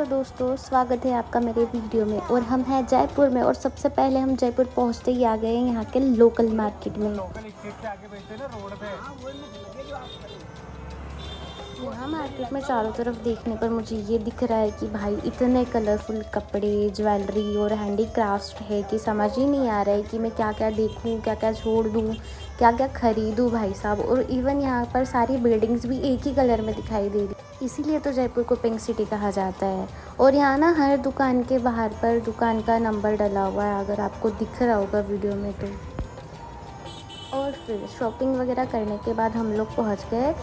दोस्तों, स्वागत है आपका मेरे वीडियो में। और हम हैं जयपुर में और सबसे पहले हम जयपुर पहुंचते ही आ गए हैं यहाँ के लोकल मार्केट में। लोकल स्ट्रीट से आगे बैठते ना रोड पे। यहाँ मार्केट में चारों तरफ देखने पर मुझे ये दिख रहा है कि भाई इतने कलरफुल कपड़े, ज्वेलरी और हैंडीक्राफ्ट है कि समझ ही नहीं आ रहा है कि मैं क्या क्या देखूँ, क्या क्या छोड़ दूँ, क्या क्या ख़रीदूँ भाई साहब। और इवन यहाँ पर सारी बिल्डिंग्स भी एक ही कलर में दिखाई दे रही, इसीलिए तो जयपुर को पिंक सिटी कहा जाता है। और यहाँ ना हर दुकान के बाहर पर दुकान का नंबर डला हुआ है, अगर आपको दिख रहा होगा वीडियो में तो। और फिर शॉपिंग वगैरह करने के बाद हम लोग पहुँच गए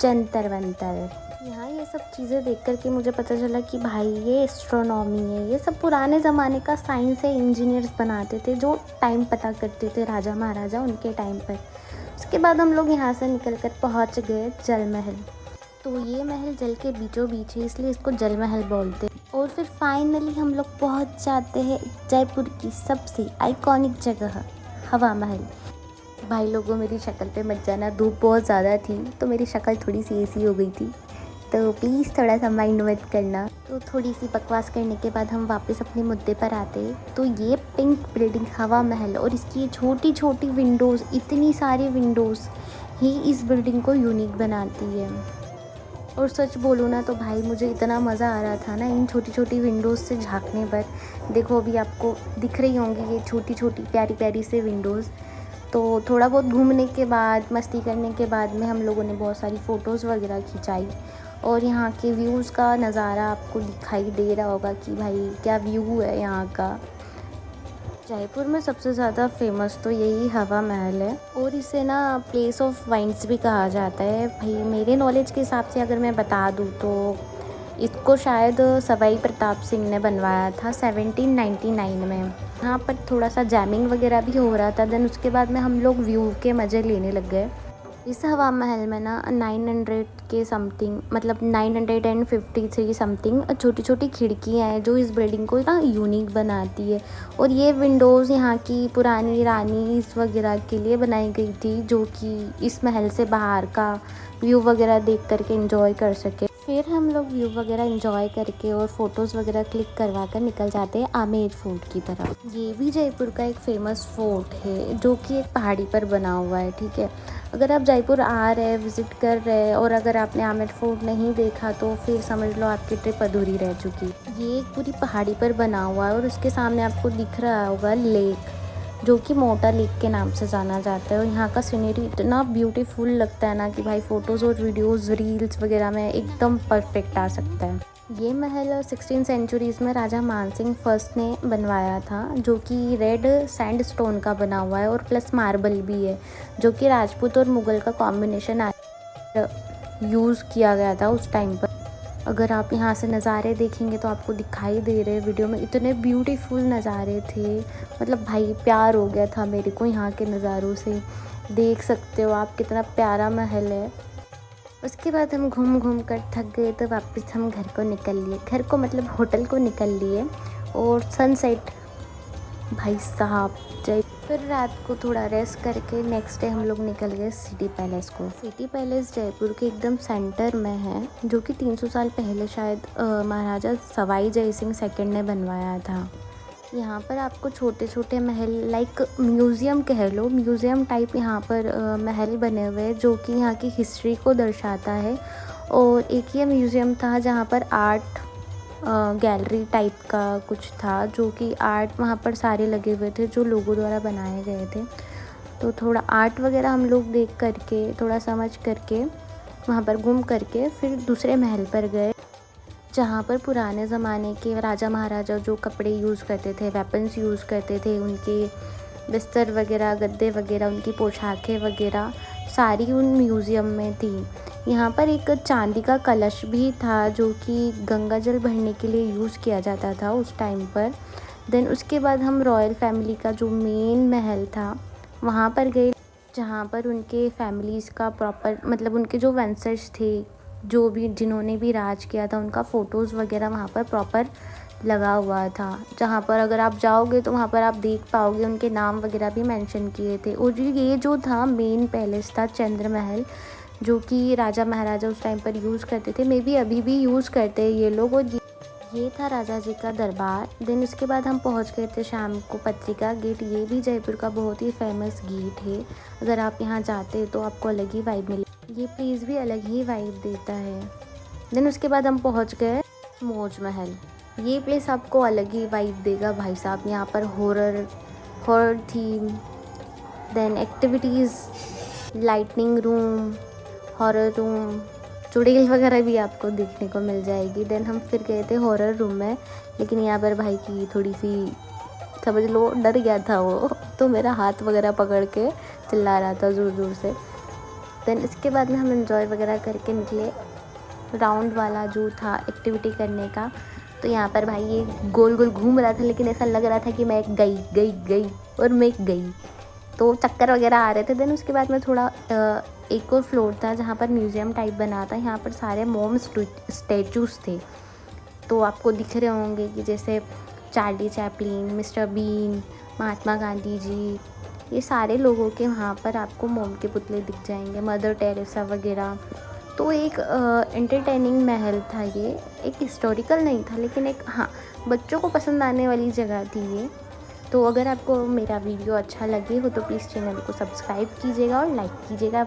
जंतर मंतर। यहाँ ये सब चीज़ें देख कर के मुझे पता चला कि भाई ये एस्ट्रोनॉमी है, ये सब पुराने ज़माने का साइंस है, इंजीनियर्स बनाते थे जो टाइम पता करते थे, राजा महाराजा उनके टाइम पर। उसके बाद हम लोग यहाँ से निकल कर पहुँच गए जल महल। तो ये महल जल के बीचों बीच है, इसलिए इसको जल महल बोलते हैं। और फिर फाइनली हम लोग पहुँच जाते हैं जयपुर की सबसे आइकॉनिक जगह हवा महल। भाई लोगों, मेरी शक्ल पे मत जाना, धूप बहुत ज़्यादा थी तो मेरी शक्ल थोड़ी सी ऐसी हो गई थी, तो प्लीज़ थोड़ा सा माइंड मत करना। तो थोड़ी सी बकवास करने के बाद हम वापस अपने मुद्दे पर आते। तो ये पिंक बिल्डिंग हवा महल और इसकी छोटी छोटी विंडोज़, इतनी सारी विंडोज़ ही इस बिल्डिंग को यूनिक बनाती है। और सच बोलूँ ना तो भाई मुझे इतना मज़ा आ रहा था ना इन छोटी छोटी विंडोज़ से झांकने पर। देखो अभी आपको दिख रही होंगी ये छोटी छोटी प्यारी प्यारी से विंडोज़। तो थोड़ा बहुत घूमने के बाद, मस्ती करने के बाद में हम लोगों ने बहुत सारी फ़ोटोज़ वगैरह खिंचाई। और यहाँ के व्यूज़ का नज़ारा आपको दिखाई दे रहा होगा कि भाई क्या व्यू है यहाँ का। जयपुर में सबसे ज़्यादा फेमस तो यही हवा महल है और इसे ना प्लेस ऑफ वाइन्स भी कहा जाता है। भाई मेरे नॉलेज के हिसाब से अगर मैं बता दूँ तो इसको शायद सवाई प्रताप सिंह ने बनवाया था 1799 में। यहाँ पर थोड़ा सा जैमिंग वगैरह भी हो रहा था। देन उसके बाद में हम लोग व्यू के मज़े लेने लग गए। इस हवा महल में ना 900 के समथिंग, मतलब 953 समथिंग छोटी छोटी खिड़कियाँ हैं जो इस बिल्डिंग को ना यूनिक बनाती है। और ये विंडोज़ यहाँ की पुरानी रानी वगैरह के लिए बनाई गई थी, जो कि इस महल से बाहर का व्यू वगैरह देख करके एंजॉय कर सके। फिर हम लोग व्यू वगैरह एंजॉय करके और फ़ोटोज़ वगैरह क्लिक करवा कर निकल जाते हैं आमेर फोर्ट की तरफ। ये भी जयपुर का एक फ़ेमस फोर्ट है जो कि एक पहाड़ी पर बना हुआ है, ठीक है। अगर आप जयपुर आ रहे हैं, विज़िट कर रहे हैं और अगर आपने आमेर फोर्ट नहीं देखा तो फिर समझ लो आपकी ट्रिप अधूरी रह चुकी। ये एक पूरी पहाड़ी पर बना हुआ है और उसके सामने आपको दिख रहा होगा लेक, जो कि मोटा लेक के नाम से जाना जाता है। और यहाँ का सीनरी इतना ब्यूटीफुल लगता है ना कि भाई फ़ोटोज़ और वीडियोज़, रील्स वगैरह में एकदम परफेक्ट आ सकता है। ये महल 16 सेंचुरीज़ में राजा मानसिंह फर्स्ट ने बनवाया था, जो कि रेड सैंडस्टोन का बना हुआ है और प्लस मार्बल भी है, जो कि राजपूत और मुग़ल का कॉम्बिनेशन यूज़ किया गया था उस टाइम पर। अगर आप यहाँ से नज़ारे देखेंगे तो आपको दिखाई दे रहे वीडियो में, इतने ब्यूटीफुल नज़ारे थे। मतलब भाई प्यार हो गया था मेरे को यहाँ के नज़ारों से। देख सकते हो आप कितना प्यारा महल है। उसके बाद हम घूम घूम कर थक गए तो वापस हम घर को निकल लिए, घर को मतलब होटल को निकल लिए। और सनसेट भाई साहब जय। फिर रात को थोड़ा रेस्ट करके नेक्स्ट डे हम लोग निकल गए सिटी पैलेस को। सिटी पैलेस जयपुर के एकदम सेंटर में है, जो कि 300 साल पहले शायद महाराजा सवाई जय सिंह सेकंड ने बनवाया था। यहाँ पर आपको छोटे छोटे महल, लाइक म्यूज़ियम कह लो, म्यूज़ियम टाइप यहाँ पर महल बने हुए हैं जो कि यहाँ की हिस्ट्री को दर्शाता है। और एक ये म्यूज़ियम था जहाँ पर आर्ट गैलरी टाइप का कुछ था, जो कि आर्ट वहाँ पर सारे लगे हुए थे जो लोगों द्वारा बनाए गए थे। तो थोड़ा आर्ट वगैरह हम लोग देख करके, थोड़ा समझ करके, वहाँ पर घूम करके फिर दूसरे महल पर गए, जहाँ पर पुराने ज़माने के राजा महाराजा जो कपड़े यूज़ करते थे, वेपन्स यूज़ करते थे, उनके बिस्तर वगैरह, गद्दे वगैरह, उनकी पोशाकें वगैरह सारी उन म्यूज़ियम में थी। यहाँ पर एक चांदी का कलश भी था जो कि गंगा जल भरने के लिए यूज़ किया जाता था उस टाइम पर। देन उसके बाद हम रॉयल फैमिली का जो मेन महल था वहाँ पर गए, जहाँ पर उनके फैमिलीज़ का प्रॉपर, मतलब उनके जो वंशज थे, जो भी जिन्होंने भी राज किया था, उनका फ़ोटोज़ वगैरह वहाँ पर प्रॉपर लगा हुआ था। जहाँ पर अगर आप जाओगे तो वहाँ पर आप देख पाओगे उनके नाम वगैरह भी मेंशन किए थे। और ये जो था मेन पैलेस था चंद्र महल, जो कि राजा महाराजा उस टाइम पर यूज़ करते थे, मे बी अभी भी यूज़ करते हैं ये लोग। और ये था राजा जी का दरबार। देन उसके बाद हम पहुंच गए थे शाम को पत्रिका गेट। ये भी जयपुर का बहुत ही फेमस गेट है। अगर आप यहाँ जाते हैं तो आपको अलग ही वाइब मिले। ये प्लेस भी अलग ही वाइब देता है। देन उसके बाद हम पहुंच गए मौज महल। ये प्लेस आपको अलग ही वाइब देगा भाई साहब। यहाँ पर horror theme, then activities, lightning room, horror room, चुड़ैल वगैरह भी आपको देखने को मिल जाएगी। देन हम फिर गए थे हॉरर रूम में, लेकिन यहाँ पर भाई की थोड़ी सी समझ लो डर गया था वो, तो मेरा हाथ वगैरह पकड़ के चिल्ला रहा था ज़ोर ज़ोर से। देन इसके बाद में हम एंजॉय वगैरह करके निकले राउंड वाला जो था एक्टिविटी करने का। तो यहाँ पर भाई ये गोल गोल घूम रहा था, लेकिन ऐसा लग रहा था कि मैं गई और मैं गई, तो चक्कर वगैरह आ रहे थे। देन उसके बाद में थोड़ा एक और फ्लोर था जहाँ पर म्यूज़ियम टाइप बना था। यहाँ पर सारे मोम स्टैचूज़ थे, तो आपको दिख रहे होंगे कि जैसे Charlie Chaplin, mister been, Mahatma Gandhi ji, ये सारे लोगों के वहाँ पर आपको मोम के पुतले दिख जाएंगे, मदर टेरेसा वगैरह। तो एक एंटरटेनिंग महल था ये, एक हिस्टोरिकल नहीं था, लेकिन एक हाँ बच्चों को पसंद आने वाली जगह थी ये। तो अगर आपको मेरा वीडियो अच्छा लगे हो तो प्लीज़ चैनल को सब्सक्राइब कीजिएगा और लाइक कीजिएगा।